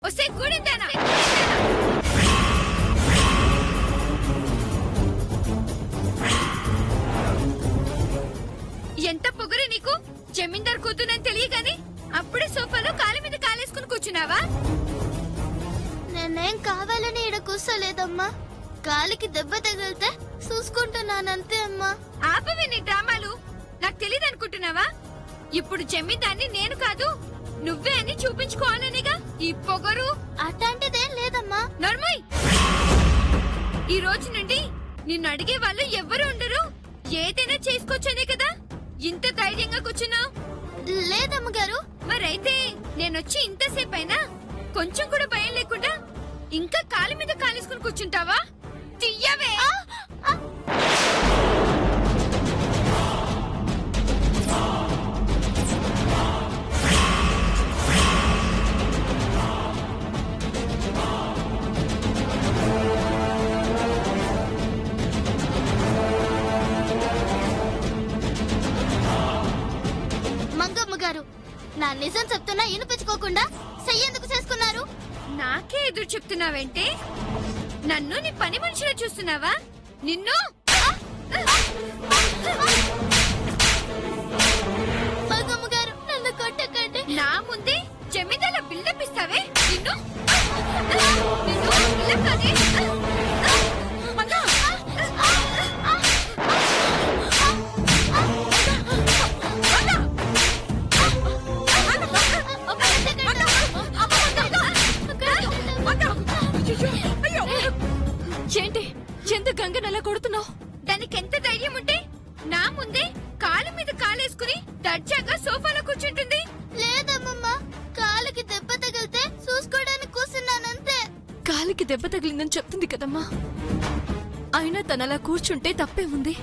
ఒసే కూడిందానా ఎంత పొగరు నీకు? జమీందార్ కూతునని తెలియగాని అప్పుడే సోఫాలో కాలి మీద కాలేసుకుని కూర్చున్నావా? నేనేం కావాలని ఈడ కూర్చోలేదమ్మా. కాలికి దెబ్బ తగిలితే చూసుకుంటున్నానంతే అమ్మా. ఆపవే నీ డ్రామాలు. నాకు తెలియదు అనుకుంటున్నావా? ఇప్పుడు జమీందార్ని నేను కాదు నువ్వే అని చూపించుకోవాలనిగా ఈ పొగరు. అట్లాంటిదేం లేదమ్మా. నర్మయ్, ఈ రోజు నుండి నిన్ను అడిగే వాళ్ళు ఎవ్వరు ఉండరు. ఏదైనా చేసుకోవచ్చనే కదా ఇంత ధైర్యంగా కూర్చున్నావు? లేదమ్మగారు. మరైతే నేనొచ్చి ఇంతసేపైనా కొంచెం కూడా భయం లేకుండా ఇంకా కాలు మీద కాలేసుకుని కూర్చుంటావా? తీయవే. మంగమ్మ గారు, నా నిజం చెప్తున్నా వినిపించుకోకుండా చెయ్యేందుకు చేసుకున్నారు? నాకే ఎదురు చెప్తున్నావేంటే? నన్ను నీ పని మనిషిలో చూస్తున్నావా? నిన్ను మంగమ్మ గారు, నన్ను కొట్టకండి. నా ముందే జమీందార్ల బిల్డప్ ఇస్తావే? నిన్ను బిల్డప్ కాదే. ఏంటి ఎందుకు గంగను అలా కొడుతున్నావు? దానికి ఎంత ధైర్యం ఉంటే నా ముందే కాలు మీద కాలేసుకుని దర్జాగా సోఫాలో కూర్చుంటుంది? లేదమ్మమ్మ, కాలికి దెబ్బ తగిలితే చూసుకోవడానికి కూర్చున్నానంతే. కాలికి దెబ్బ తగిలిందని చెప్తుంది కదమ్మా. అయినా తనలా కూర్చుంటే తప్పే ఉంది.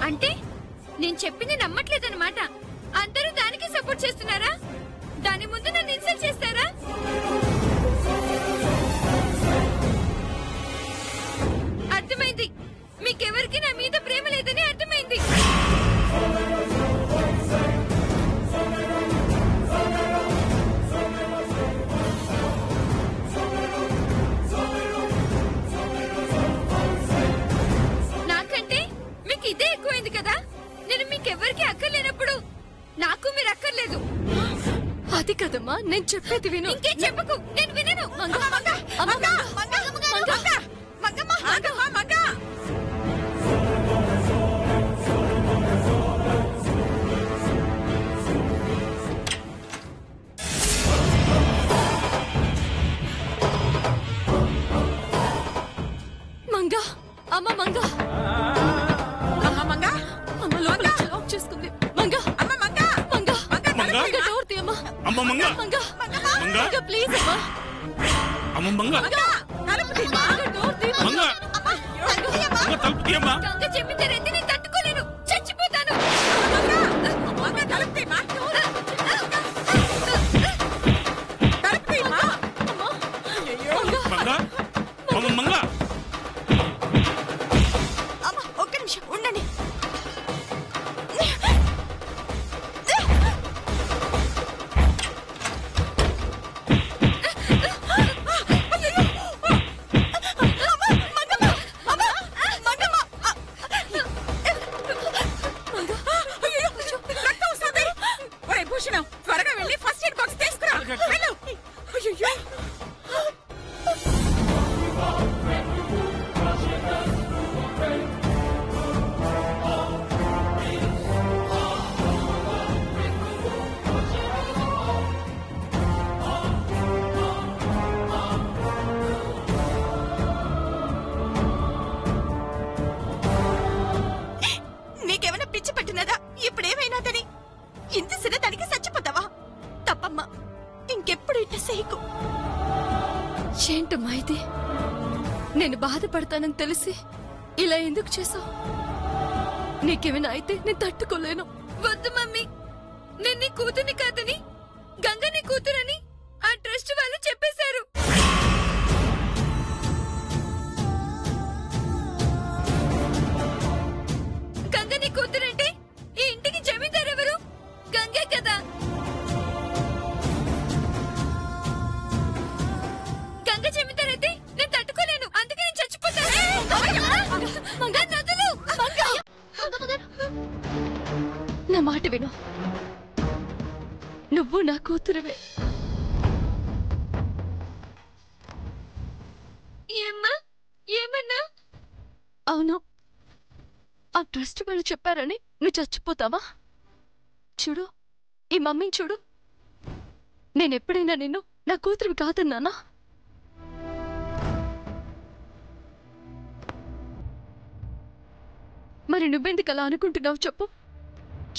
అంటే నేను చెప్పింది నమ్మట్లేదన్నమాట. అందరూ దానికి సపోర్ట్ చేస్తున్నారా? దాని ముందు నన్ను ఇన్సల్ట్ చేస్తారా? అర్థమైంది, మీకెవరికి నా మీద ప్రేమ లేదని అర్థమైంది. నాకంటే మీకు ఇదే ఎక్కువైంది కదా. నేను మీకెవరికి అక్కర్లేనప్పుడు నాకు మీరు అక్కర్లేదు. అది కదమ్మా, నేను చెప్పేది విను. ఇంకేం చెప్పకు, నేను వినను. మంగా, అమ్మ మంగా, అమ్మ లోపల లాక్ చేసుకుంది. మంగా, మంగా, మంగా డోర్ తీయమ్మా. అమ్మ మంగా, మంగా, మంగా, మంగా ప్లీజ్ అమ్మా. అమ్మ మంగా, డోర్ తీ. మంగా, మంగా తలుపు తీయమ్మా. గంగ చెప్పిందరైతే నేను తట్టుకోలేను, చచ్చిపోతాను. మంగా, అమ్మ మంగా. ఒక్క నిమిషం ఉండండి. త్వరగా వెళ్ళి ఫస్ట్ ఎయిడ్ బాక్స్ తీసుకురా. నీకేమైనా పిచ్చి పట్టినదా? ఇప్పుడేమైనాదని ఇంత సిన్న దానికి చచ్చిపోతావా? తప్పమ్మా, ఇంకెప్పుడు ఇట్ట సేకు. ఏంటమ్మా ఇది? నేను బాధపడతానని తెలిసి ఇలా ఎందుకు చేసావు? నీకేమైనా అయితే నేను తట్టుకోలేను. వద్దు మమ్మీ, నేను నీ కూతుర్ని కాదని గంగ నీ కూతురని ఆ ట్రస్ట్ వాళ్ళు చెప్పేశారు. విను. నువ్వు నా కూతురువే. ఏమన్నా? అవును, ఆ ట్రస్ట్ వాళ్ళు చెప్పారని నువ్వు చచ్చిపోతావా? చూడు, ఈ మమ్మీని చూడు. నేనెప్పుడైనా నిన్ను నా కూతురు కాదన్నానా? మరి నువ్వెందుకు అలా అనుకుంటున్నావు చెప్పు.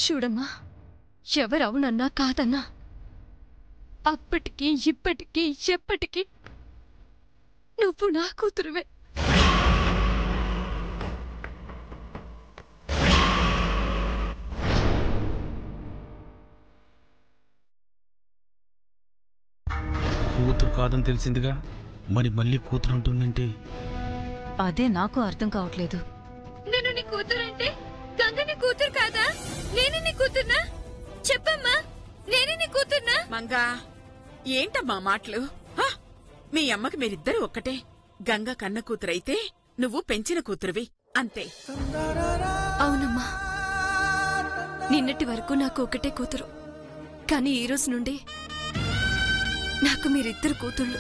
చూడమ్మా, ఎవరు అవునన్నా కాదన్నా అప్పటికి ఇప్పటికీ ఎప్పటికీ నువ్వు నా కూతురువే. కూతురు కాదని తెలిసిందిగా, మరి మళ్ళీ కూతురు ఉంటుందంటే అదే నాకు అర్థం కావట్లేదు. నేను నీ కూతురు అంటే గంగ నీ కూతురు కాదా? నేను నీ కూతుర్నా? చెప్పమ్మా, నేనే నీ కూతుర్నా? మంగా, ఏంటమ్మా మాటలు? హ! మీ అమ్మకి మీరిద్దరూ ఒక్కటే. గంగ కన్న కూతురైతే నువ్వు పెంచిన కూతురువి అంతే. అవునమ్మా, నిన్నటి వరకు నాకు ఒకటే కూతురు, కానీ ఈ రోజు నుండి నాకు మీరిద్దరు కూతుళ్ళు.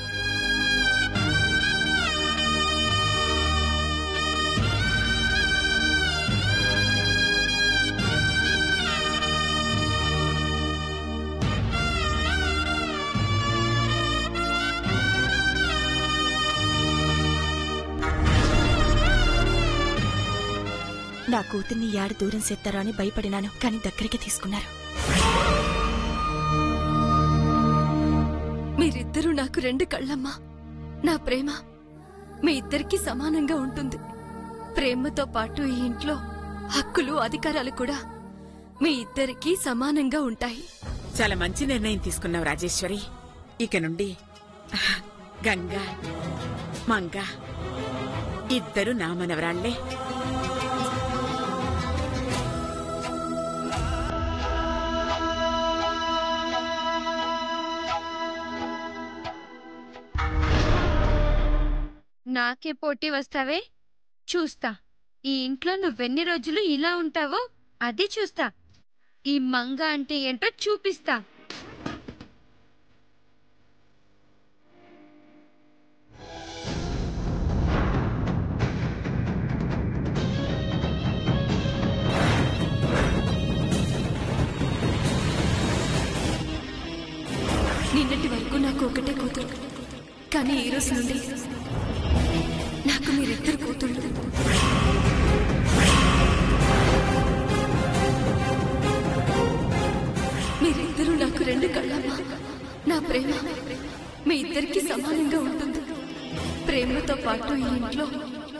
నా కూతుర్ని యాడ దూరం చేస్తారా అని భయపడినాను, కానీ దగ్గరికి తీసుకున్నారు. మీరిద్దరూ నాకు రెండు కళ్ళమ్మా. నా ప్రేమ మీ ఇద్దరికీ సమానంగా ఉంటుంది. ప్రేమతో పాటు ఈ ఇంట్లో హక్కులు అధికారాలు కూడా మీ ఇద్దరికీ సమానంగా ఉంటాయి. చాలా మంచి నిర్ణయం తీసుకున్నావు రాజేశ్వరి. ఇక నుండి గంగా, మంగ ఇద్దరు నా మనవరాళ్లే. నాకే పోటీ వస్తావే? చూస్తా ఈ ఇంట్లో నువ్వెన్ని రోజులు ఇలా ఉంటావో, అది చూస్తా. ఈ మంగ అంటే ఏంటో చూపిస్తా. నిన్నటి వరకు నాకు ఒకటే కూతురు, కానీ ఈ రోజు నుండి నాకు మీరిద్దరు కూతుళ్ళు. మీరిద్దరూ నాకు రెండు కళ్ళమ్మా. నా ప్రేమ మీ ఇద్దరికీ సమానంగా ఉంటుంది. ప్రేమతో పాటు ఈ ఇంట్లో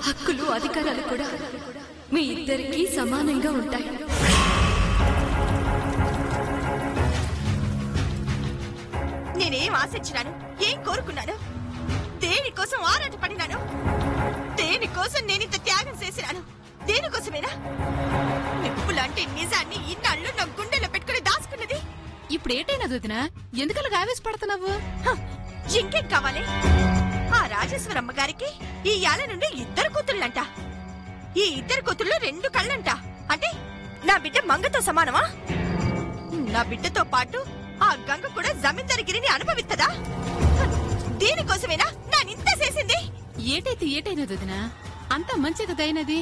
హక్కులు అధికారాలు కూడా మీ ఇద్దరికీ సమానంగా ఉంటాయి. నేనేం ఆశించినాను, ఏం కోరుకున్నాను, దేనికోసం ఆరాటపడినాను, దేనికోసం నేనింత త్యాగం చేసినాను, దేనికోసమేనా? నిప్పు లాంటి నిజాన్ని ఇన్నాళ్ళు నా గుండెలో పెట్టుకుని దాచుకున్నది. ఇప్పుడేటైనా వదినా, ఎందుకలా ఆవేశపడుతున్నావు? ఇంకేం కావాలి? ఆ రాజేశ్వరమ్మ గారికి ఈ యాల నుండి ఇద్దరు కూతుళ్ళంట. ఈ ఇద్దరు కూతుళ్ళు రెండు కళ్ళంట. అంటే నా బిడ్డ మంగతో సమానమా? నా బిడ్డతో పాటు ఆ గంగ కూడా జమీందారిగిరిని అనుభవిస్తదా? దీనికోసమేనా నానింత చేసింది? ఏటైనా వదినా, అంత మంచిదైనది.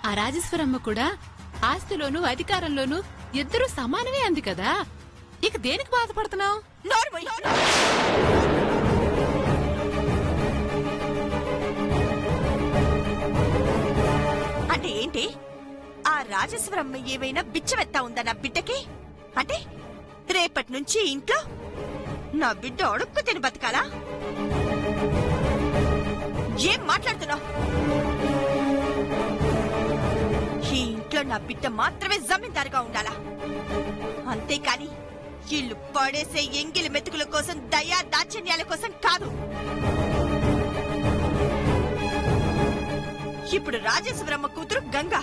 ఆ రాజేశ్వరమ్మ కూడా ఆస్తిలోనూ అధికారంలోనూ ఇద్దరూ సమానమే అంది కదా. ఇక దేనికి బాధపడుతున్నావు? అంటే ఏంటి? ఆ రాజేశ్వరమ్మ ఏమైనా బిచ్చమెత్తా ఉందా నా బిడ్డకి? అంటే రేపటి నుంచి ఇంట్లో నా బిడ్డ అడుక్కు తిని బతకాలా? ఏం మాట్లాడుతున్నావు? ఈ ఇంట్లో నా బిడ్డ మాత్రమే జమీందారుగా ఉండాలా, అంతేకాని ఇల్లు పడేసే ఎంగిలి మెతుకుల కోసం, దయా దాచన్యాల కోసం కాదు. ఇప్పుడు రాజేశ్వరమ్మ కూతురు గంగ,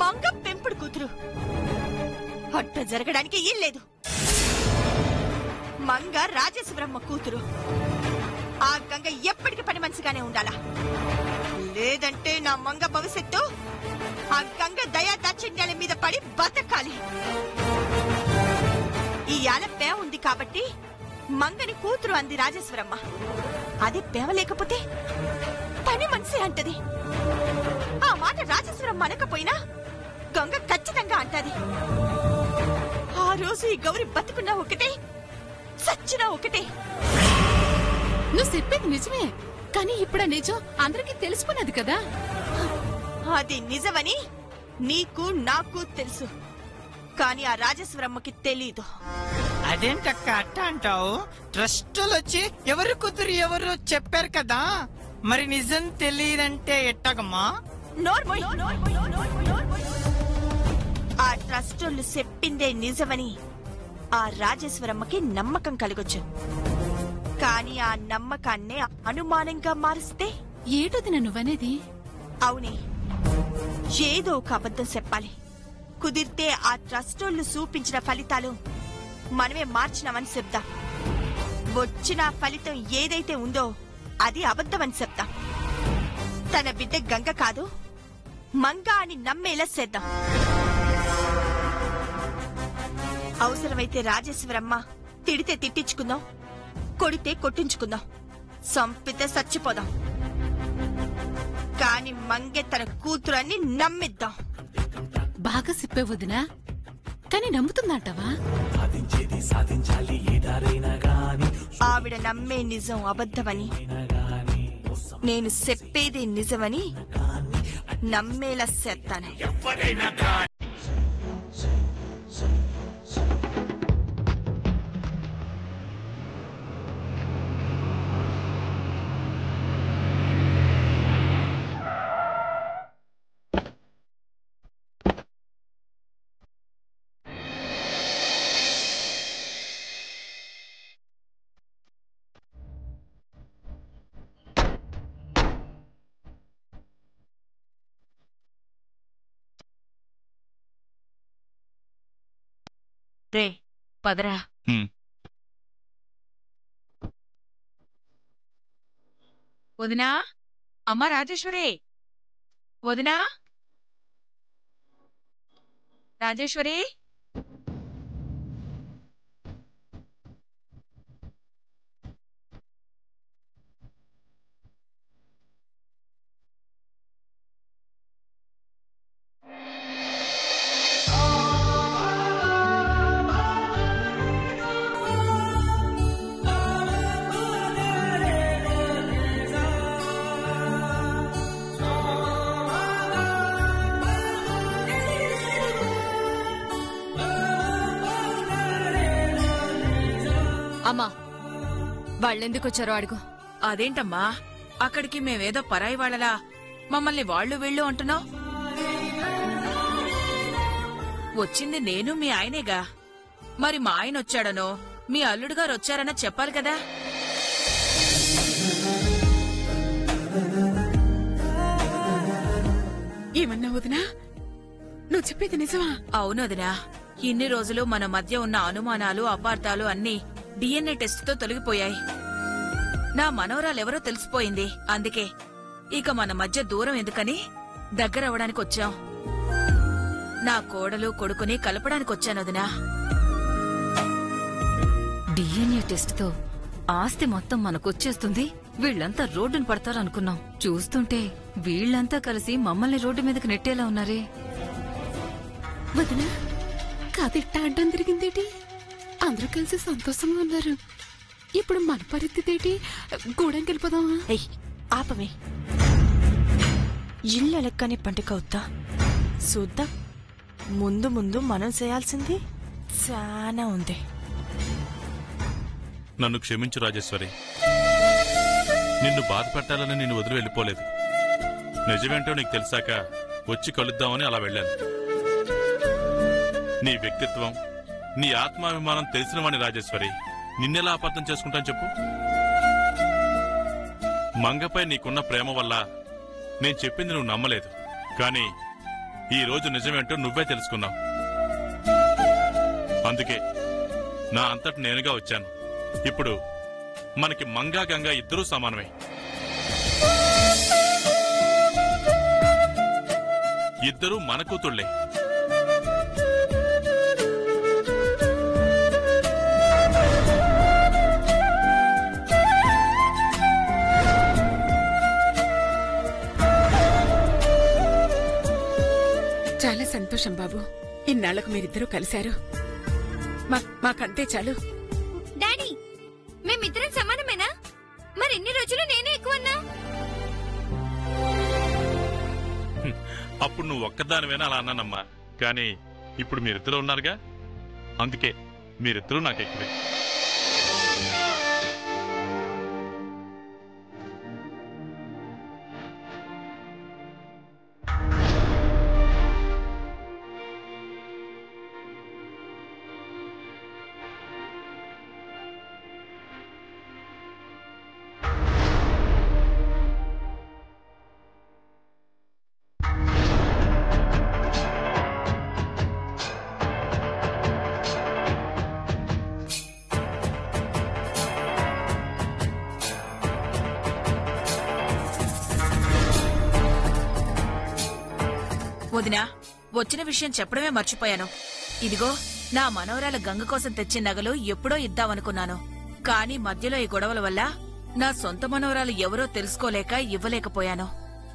మంగ పెంపుడు కూతురు. అట్ట జరగడానికి ఇల్లేదు. మంగ రాజేశ్వరమ్మ కూతురు. ఆ గంగ ఎప్పటికీ పని మంచిగానే ఉండాలా, లేదంటే నా మంగ భవిష్యత్తు ఆ గంగ దయా దాచన్యాల మీద పడి బతకాలి. ఇయాల పేవ ఉంది కాబట్టి మంగని కూతురు అంది రాజేశ్వరమ్మ. అదే పేవ లేకపోతే పని మనిషి అంటది. ఆ మాట రాజేశ్వరమ్మ అనకపోయినా గంగ ఖచ్చితంగా అంటది. ఆ రోజు ఈ గౌరి బతుకున్నా ఒకటే, సచ్చినా ఒకటే. నువ్వు చెప్పేది నిజమే, కానీ ఇప్పుడు నిజం అందరికీ తెలిసిపోయినది కదా. అది నిజమని నీకు నాకు తెలుసు, కానీ ఆ రాజేశ్వరమ్మకి తెలీదు. అదేంటక్క అట్ట అంటావు? ట్రస్టులు వచ్చి ఎవరు కుదురు ఎవరు చెప్పారు కదా, మరి నిజం తెలియదంటే ఎట్టగమ్మా? నోర్మోయ్. ఆ ట్రస్టోళ్ళు చెప్పిందే నిజమని ఆ రాజేశ్వరమ్మకి నమ్మకం కలగొచ్చు, కానీ ఆ నమ్మకాన్నే అనుమానంగా మారిస్తే? ఏటొదిన నువ్వనేది? అవునే, ఏదో ఒక అబద్ధం చెప్పాలి. కుదిరితే ఆ ట్రస్టోళ్ళు చూపించిన ఫలితాలు మనమే మార్చినామని చెప్దాం. వచ్చిన ఫలితం ఏదైతే ఉందో అది అబద్ధమని చెప్తాం. తన బిడ్డ గంగ కాదు మంగ అని నమ్మేలా చేద్దాం. అవసరమైతే రాజేశ్వరమ్మ తిడితే తిట్టించుకుందాం, కొడితే కొట్టించుకుందాం, సంపితే చచ్చిపోదాం, కాని మంగే తన కూతురని నమ్మిద్దాం. బాగా సిప్పే వదినా, కానీ నమ్ముతుందంటావా? ఆవిడ నమ్మే నిజం అబద్ధమని, నేను చెప్పేది నిజమని నమ్మేలా చేస్తాను. రే పదరా. వదినా, అమ్మ రాజేశ్వరి, వదినా రాజేశ్వరి. అమ్మా, వాళ్ళెందుకు వచ్చారో అడుగు. అదేంటమ్మా, అక్కడికి మేమేదో పరాయి వాళ్ళలా మమ్మల్ని వాళ్ళు వీళ్ళు అంటున్నావు? వచ్చింది నేను మీ ఆయనేగా, మరి మా ఆయన వచ్చాడనో మీ అల్లుడు గారు వచ్చారనో చెప్పాలి కదా. ఏమన్నా వదినా, నువ్వు చెప్పేది నిజమా? అవును వదినా, ఇన్ని రోజులు మన మధ్య ఉన్న అనుమానాలు అపార్థాలు అన్నీ DNA టెస్టుతో తొలగిపోయాయి. నా మనవరాలెవరో తెలిసిపోయింది. అందుకే ఇక మన మధ్య దూరం ఎందుకని దగ్గరవడానికి వచ్చాం. నా కోడలు కొడుకుని కలపడానికొచ్చాను వదినా. DNA టెస్ట్తో ఆస్తి మొత్తం మనకొచ్చేస్తుంది, వీళ్ళంతా రోడ్డును పడతారనుకున్నాం. చూస్తుంటే వీళ్ళంతా కలిసి మమ్మల్ని రోడ్డు మీదకి నెట్టేలా ఉన్నారే. వదినా, కాదిట్టా అడ్డం తిరిగిందేటి? అందరూ కలిసి సంతోషంగా ఉన్నారు. ఇప్పుడు మన పరిస్థితి ఏంటి? గూడెం వెళ్ళిపోదామా? ఆపవే, ఇల్లు ఎలక్కని పండుగవుతా చూద్దాం. ముందు ముందు మనం చేయాల్సింది చాలా ఉంది. నన్ను క్షమించు రాజేశ్వరి, నిన్ను బాధ పెట్టాలని నిన్ను వదిలి వెళ్ళిపోలేదు. నిజమేంటో నీకు తెలిసాక వచ్చి కలుద్దామని అలా వెళ్ళాను. నీ వ్యక్తిత్వం, నీ ఆత్మాభిమానం తెలిసిన వాణ్ణి రాజేశ్వరి, నిన్నెలా అపార్థం చేసుకుంటాను చెప్పు? మంగపై నీకున్న ప్రేమ వల్ల నేను చెప్పింది నువ్వు నమ్మలేదు, కానీ ఈ రోజు నిజమేంటో నువ్వే తెలుసుకున్నావు. అందుకే నా అంతటి నేనుగా వచ్చాను. ఇప్పుడు మనకి మంగా గంగా ఇద్దరూ సమానమే. ఇద్దరూ మన కూతుళ్లే. చాలా సంతోషం బాబు. ఇన్నాళ్లకు మీరిద్దరూ కలిశారు. మాకంతే చాలు. డాడీ, మేమిద్దరం సమానమేనా? మరి ఇన్ని రోజులు నేనే ఎక్కువన్నా? అప్పుడు నువ్వు ఒక్కదానివేనా అలా అన్నానమ్మా. కానీ ఇప్పుడు మీరిద్దరూ ఉన్నారుగా, అందుకే మీరిద్దరూ నాకు ఎక్కువే. వదినా, వచ్చిన విషయం చెప్పడమే మర్చిపోయాను. ఇదిగో నా మనవరాల గంగ కోసం తెచ్చిన నగలు ఎప్పుడో ఇద్దామనుకున్నాను. కానీ మధ్యలో ఈ గొడవల వల్ల నా సొంత మనవరాలు ఎవరో తెలుసుకోలేక ఇవ్వలేకపోయాను.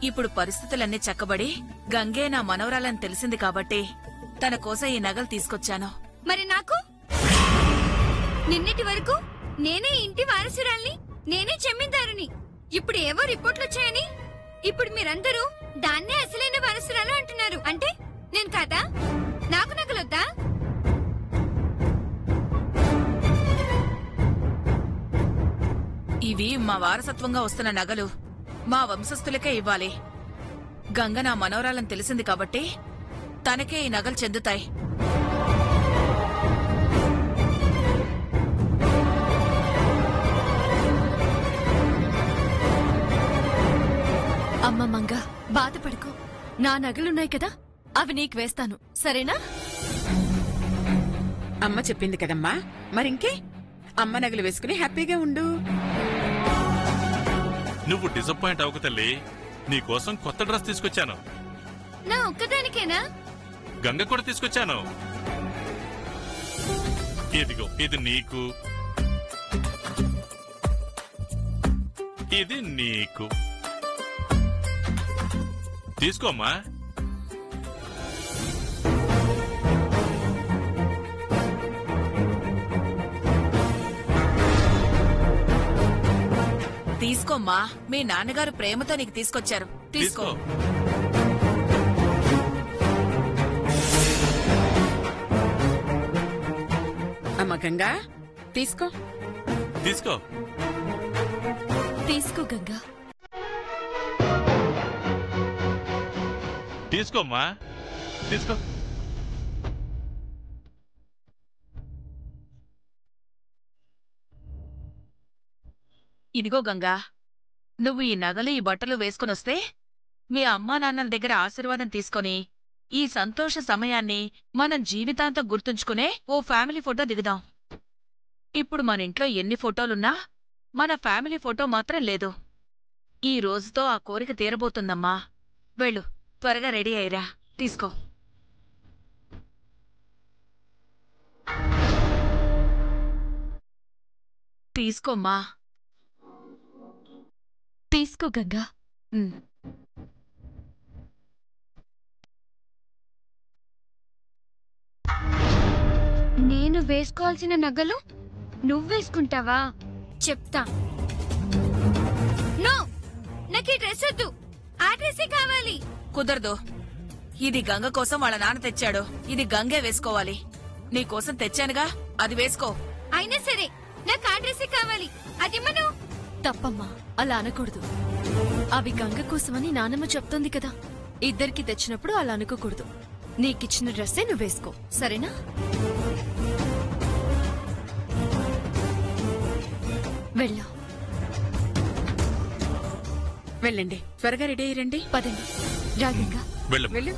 ఇప్పుడు పరిస్థితులన్నీ చక్కబడి గంగే నా మనవరాలని తెలిసింది కాబట్టి తన కోసం ఈ నగలు తీసుకొచ్చాను. మరి నాకు? నిన్నటి వరకు నేనే ఇంటి వారసురాల్ని, నేనే జమీందారుని. ఇప్పుడు ఏవో రిపోర్ట్లొచ్చాయని ఇప్పుడు మీరందరూ దాన్నే అసలైన వారసురాలు అంటున్నారు. అంటే నేను కాదా? నాకు నగలొద్దా? ఇవి మా వారసత్వంగా వస్తున్న నగలు మా వంశస్థులకే ఇవ్వాలి. గంగ నా మనవరాలని తెలిసింది కాబట్టి తనకే ఈ నగలు చెందుతాయి. అమ్మ మంగ, బాధపడుకో. నా నగలున్నాయి కదా, అవి నీకు వేస్తాను, సరేనా? అమ్మ చెప్పింది కదమ్మా, మరింకే అమ్మ నగలు వేసుకుని హ్యాపీగా ఉండు. నువ్వు డిసప్పాయింట్ అవ్వకు తల్లి. నీకోసం కొత్త డ్రెస్ తీసుకొచ్చాను. నా ఒక్కదానికేనా? గంగ కూడా తీసుకొచ్చాను. ఇదిగో, ఇది నీకు, ఇది నీకు. తీసుకోమ్మా. తీసుకోమ్మా, మీ నాన్నగారు ప్రేమతో నీకు తీసుకొచ్చారు. తీసుకో. అమ్మ గంగా, తీసుకో. తీసుకో. తీసుకో గంగా. తీసుకోమ్మా, తీసుకో. ఇదిగో గంగా, నువ్వు ఈ నగలు ఈ బట్టలు వేసుకునొస్తే మీ అమ్మా నాన్నల దగ్గర ఆశీర్వాదం తీసుకొని ఈ సంతోష సమయాన్ని మనం జీవితాంతం గుర్తుంచుకునే ఓ ఫ్యామిలీ ఫోటో దిగుదాం. ఇప్పుడు మన ఇంట్లో ఎన్ని ఫోటోలున్నా మన ఫ్యామిలీ ఫోటో మాత్రం లేదు. ఈ రోజుతో ఆ కోరిక తీరబోతుందమ్మా. వెళ్ళు, త్వరగా రెడీ అయ్యిరా. తీసుకో. తీసుకోమ్మా. తీసుకో గంగా. నేను వేసుకోవాల్సిన నగలు నువ్వేసుకుంటావా? చెప్తా. నో, నాకు ఈ డ్రెస్ వద్దు. ఆ డ్రెస్సే కావాలి. కుదరదు. ఇది గంగ కోసం వాళ్ళ నాన్న తెచ్చాడు. ఇది గంగే వేసుకోవాలి. నీకోసం తెచ్చానుగా, అది వేసుకో. అయినా సరే నాకు ఆ డ్రెస్సే కావాలి. అది మనం తప్పమ్మా, అలా అనకూడదు. అవి గంగ కోసమని నానమ్మ చెప్తోంది కదా. ఇద్దరికి తెచ్చినప్పుడు అలా అనుకోకూడదు. నీకిచ్చిన డ్రెస్సే నువ్వు వేసుకో, సరేనా? వెళ్ళా. వెళ్ళండి, త్వరగా రెడీ అయ్యండి. పదండి. రాగంగా వెళ్ళు. వెళ్ళు.